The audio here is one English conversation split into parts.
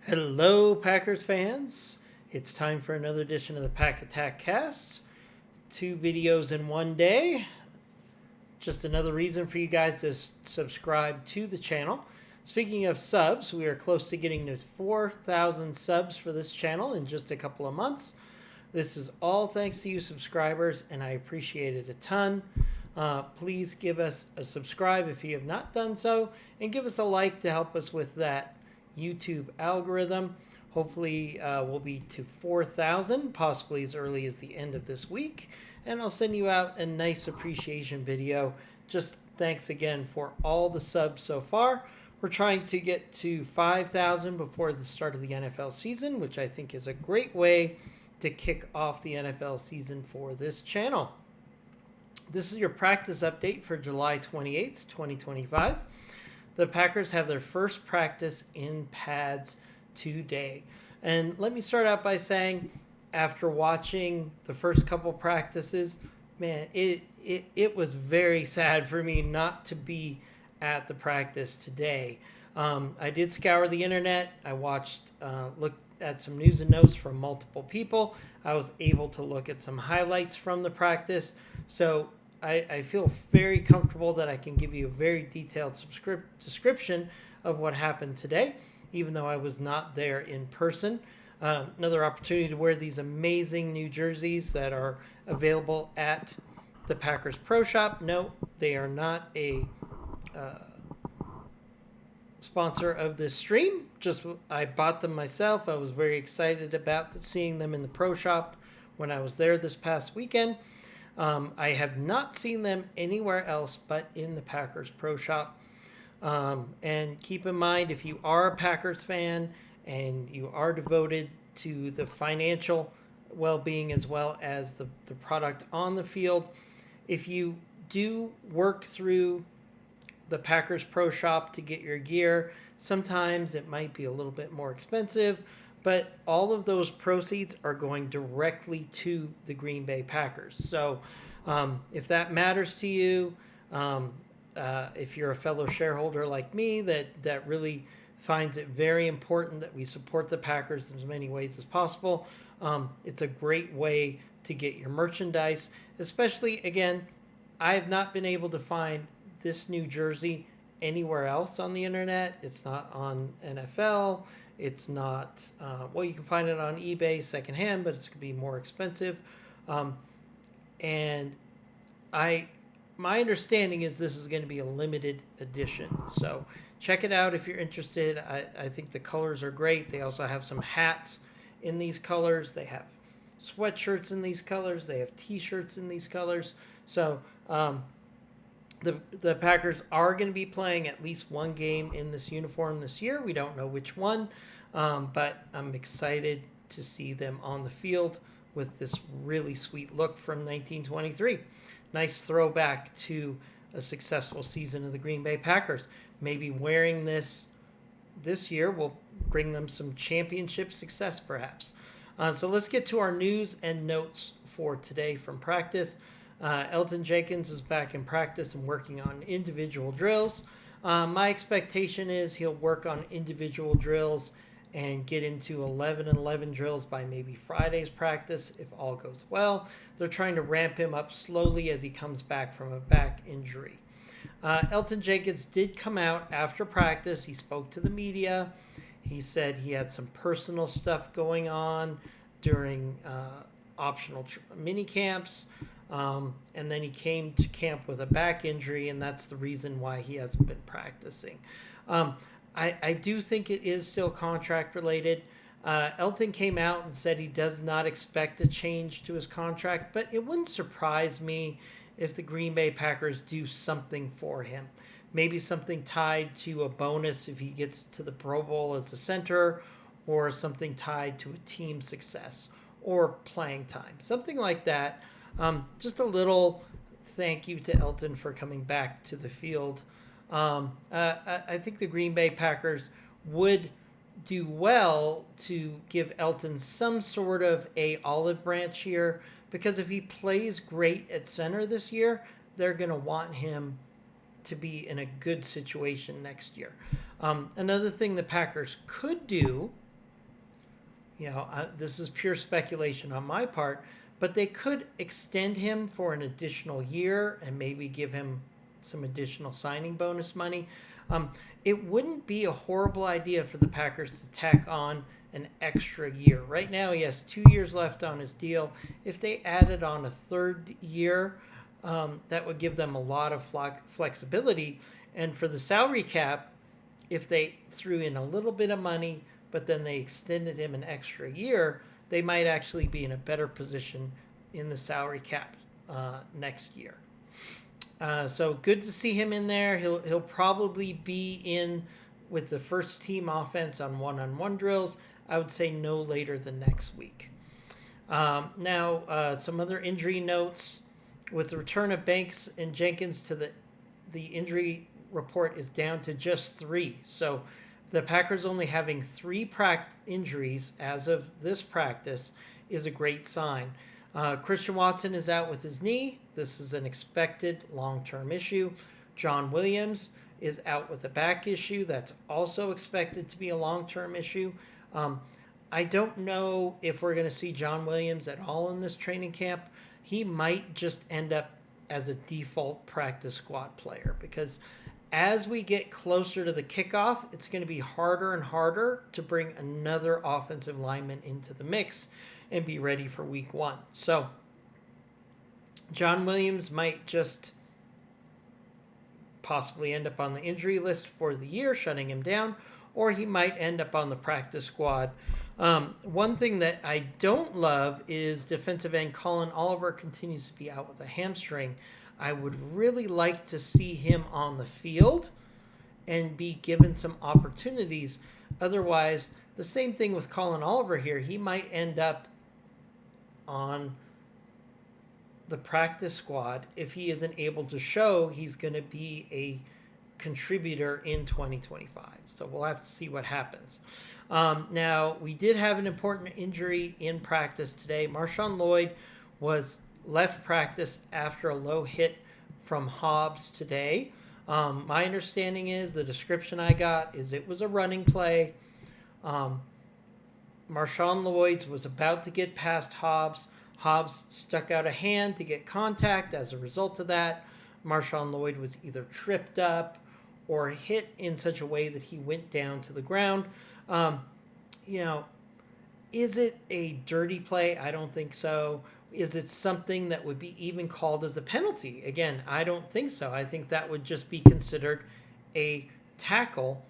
Hello, Packers fans. It's time for another edition of the Pack Attack Cast. 2 videos in one day. Just another reason for you guys to subscribe to the channel. Speaking of subs, we are close to getting to 4,000 subs for this channel in just a couple of months. This is all thanks to you subscribers, and I appreciate it a ton. Please give us a subscribe if you have not done so, and give us a like to help us with that YouTube algorithm. Hopefully we'll be to 4,000, possibly as early as the end of this week. And I'll send you out a nice appreciation video. Just thanks again for all the subs so far. We're trying to get to 5,000 before the start of the NFL season, which I think is a great way to kick off the NFL season for this channel. This is your practice update for July 28th, 2025. The Packers have their first practice in pads today. And let me start out by saying, after watching the first couple practices, man, it was very sad for me not to be at the practice today. I did scour the internet. I looked at some news and notes from multiple people. I was able to look at some highlights from the practice. So I feel very comfortable that I can give you a very detailed description of what happened today, even though I was not there in person. Another opportunity to wear these amazing new jerseys that are available at the Packers Pro Shop. No, they are not a sponsor of this stream. Just I bought them myself. I was very excited about seeing them in the Pro Shop when I was there this past weekend. I have not seen them anywhere else but in the Packers Pro Shop. And keep in mind, if you are a Packers fan and you are devoted to the financial well-being as well as the product on the field, if you do work through the Packers Pro Shop to get your gear, sometimes it might be a little bit more expensive, but all of those proceeds are going directly to the Green Bay Packers. So if that matters to you, if you're a fellow shareholder like me that really finds it very important that we support the Packers in as many ways as possible, it's a great way to get your merchandise. Especially, again, I have not been able to find this new jersey anywhere else on the internet. It's not on NFL. It's not, well, you can find it on eBay secondhand, but it's going to be more expensive. And my understanding is this is going to be a limited edition. So check it out if you're interested. I think the colors are great. They also have some hats in these colors. They have sweatshirts in these colors. They have t-shirts in these colors. So the Packers are going to be playing at least one game in this uniform this year. We don't know which one, but I'm excited to see them on the field with this really sweet look from 1923. Nice throwback to a successful season of the Green Bay Packers. Maybe wearing this year will bring them some championship success, perhaps. So let's get to our news and notes for today from practice. Elton Jenkins is back in practice and working on individual drills. My expectation is he'll work on individual drills and get into 11-11 drills by maybe Friday's practice if all goes well. They're trying to ramp him up slowly as he comes back from a back injury. Elton Jenkins did come out after practice. He spoke to the media. He said he had some personal stuff going on during optional mini camps. And then he came to camp with a back injury, and that's the reason why he hasn't been practicing. I do think it is still contract related. Elton came out and said he does not expect a change to his contract, but it wouldn't surprise me if the Green Bay Packers do something for him. Maybe something tied to a bonus if he gets to the Pro Bowl as a center, or something tied to a team success or playing time, something like that. Just a little thank you to Elton for coming back to the field. I think the Green Bay Packers would do well to give Elton some sort of a olive branch here, because if he plays great at center this year, they're going to want him to be in a good situation next year. Another thing the Packers could do This is pure speculation on my part, but they could extend him for an additional year and maybe give him some additional signing bonus money. It wouldn't be a horrible idea for the Packers to tack on an extra year. Right now, he has 2 years left on his deal. If they added on a third year, that would give them a lot of flexibility. And for the salary cap, if they threw in a little bit of money, but then they extended him an extra year, they might actually be in a better position in the salary cap next year. So good to see him in there. He'll probably be in with the first team offense on one-on-one drills. I would say no later than next week. Now, some other injury notes. With the return of Banks and Jenkins to the injury report is down to just 3. So the Packers only having 3 injuries as of this practice is a great sign. Christian Watson is out with his knee. This is an expected long-term issue. John Williams is out with a back issue. That's also expected to be a long-term issue. I don't know if we're going to see John Williams at all in this training camp. He might just end up as a default practice squad player because as we get closer to the kickoff, it's going to be harder and harder to bring another offensive lineman into the mix and be ready for week 1. So John Williams might just possibly end up on the injury list for the year, shutting him down, or he might end up on the practice squad. One thing that I don't love is defensive end Colin Oliver continues to be out with a hamstring. I would really like to see him on the field and be given some opportunities. Otherwise, the same thing with Colin Oliver here. He might end up on the practice squad if he isn't able to show he's going to be a contributor in 2025. So we'll have to see what happens. Now, we did have an important injury in practice today. Marshon Lloyd was left practice after a low hit from Hobbs today. My understanding is the description I got is it was a running play. Marshon Lloyd was about to get past Hobbs. Hobbs stuck out a hand to get contact. As a result of that, Marshon Lloyd was either tripped up or hit in such a way that he went down to the ground. Is it a dirty play? I don't think so. Is it something that would be even called as a penalty? Again, I don't think so. I think that would just be considered a tackle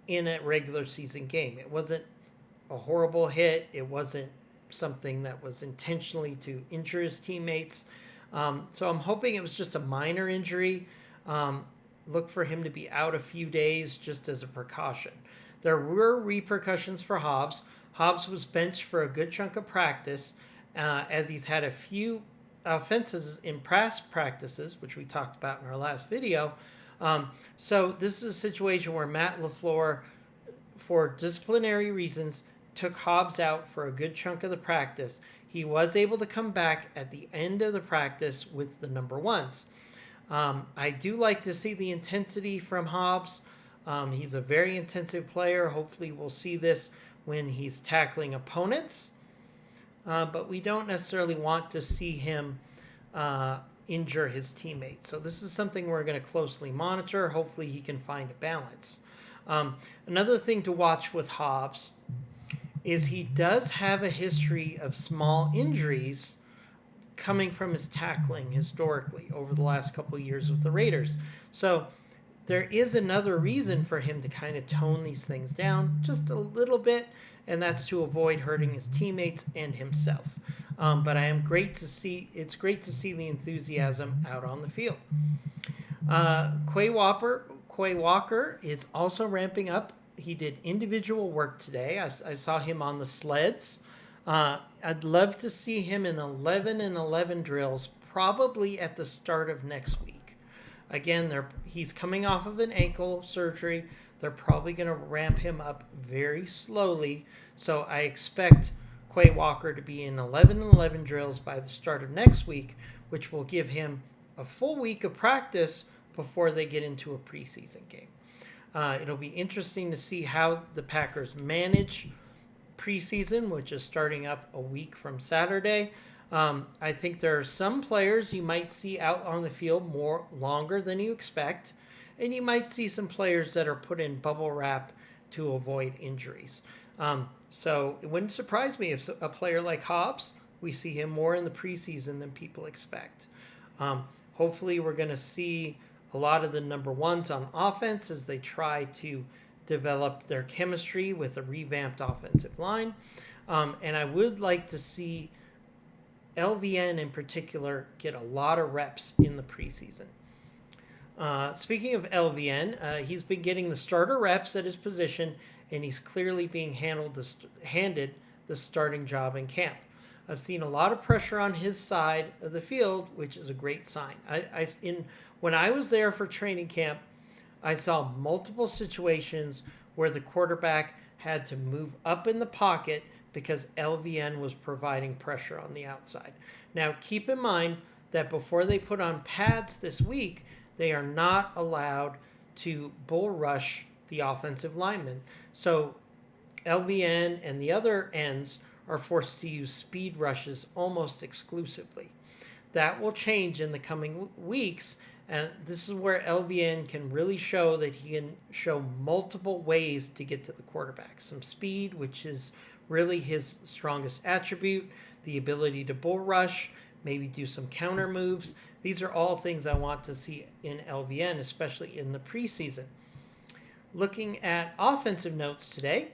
in a regular season game. It wasn't a horrible hit. It wasn't something that was intentionally to injure his teammates. So I'm hoping it was just a minor injury. Look for him to be out a few days just as a precaution. There were repercussions for Hobbs. Hobbs was benched for a good chunk of practice as he's had a few offenses in past practices, which we talked about in our last video. So this is a situation where Matt LaFleur, for disciplinary reasons, took Hobbs out for a good chunk of the practice. He was able to come back at the end of the practice with the number 1s. I do like to see the intensity from Hobbs. He's a very intensive player. Hopefully we'll see this when he's tackling opponents. But we don't necessarily want to see him injure his teammates. So this is something we're going to closely monitor. Hopefully he can find a balance. Another thing to watch with Hobbs is he does have a history of small injuries coming from his tackling historically over the last couple of years with the Raiders. So there is another reason for him to kind of tone these things down just a little bit, and that's to avoid hurting his teammates and himself. But it's great to see the enthusiasm out on the field. Quay Walker is also ramping up. He did individual work today. I saw him on the sleds. I'd love to see him in 11 and 11 drills, probably at the start of next week. Again, he's coming off of an ankle surgery. They're probably going to ramp him up very slowly. So I expect Quay Walker to be in 11 and 11 drills by the start of next week, which will give him a full week of practice before they get into a preseason game. It'll be interesting to see how the Packers manage preseason, which is starting up a week from Saturday. I think there are some players you might see out on the field more longer than you expect, and you might see some players that are put in bubble wrap to avoid injuries. So it wouldn't surprise me if a player like Hobbs, we see him more in the preseason than people expect. Hopefully we're going to see a lot of the number ones on offense as they try to develop their chemistry with a revamped offensive line. And I would like to see LVN in particular get a lot of reps in the preseason. Speaking of LVN, he's been getting the starter reps at his position, and he's clearly being handed the starting job in camp. I've seen a lot of pressure on his side of the field, which is a great sign. When I was there for training camp, I saw multiple situations where the quarterback had to move up in the pocket because LVN was providing pressure on the outside. Now, keep in mind that before they put on pads this week, they are not allowed to bull rush the offensive linemen. So LVN and the other ends are forced to use speed rushes almost exclusively. That will change in the coming weeks, and this is where LVN can really show that he can show multiple ways to get to the quarterback. Some speed, which is really his strongest attribute, the ability to bull rush, maybe do some counter moves. These are all things I want to see in LVN, especially in the preseason. Looking at offensive notes today,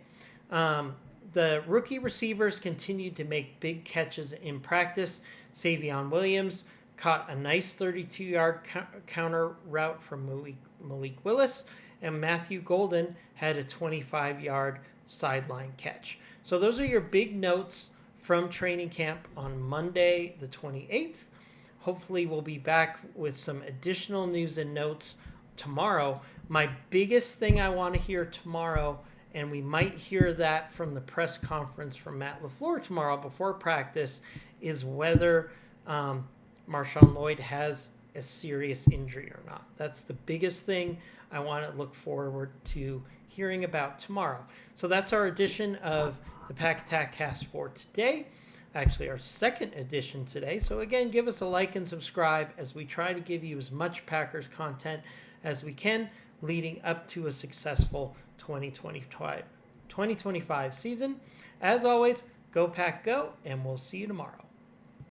the rookie receivers continued to make big catches in practice. Savion Williams caught a nice 32-yard counter route from Malik Willis, and Matthew Golden had a 25-yard sideline catch. So those are your big notes from training camp on Monday, the 28th. Hopefully we'll be back with some additional news and notes tomorrow. My biggest thing I want to hear tomorrow, and we might hear that from the press conference from Matt LaFleur tomorrow before practice, is whether Marshon Lloyd has a serious injury or not. That's the biggest thing I want to look forward to hearing about tomorrow. So that's our edition of the Pack Attack Cast for today. Actually, our second edition today. So again, give us a like and subscribe as we try to give you as much Packers content as we can leading up to a successful 2025 season. As always, go Pack Go, and we'll see you tomorrow.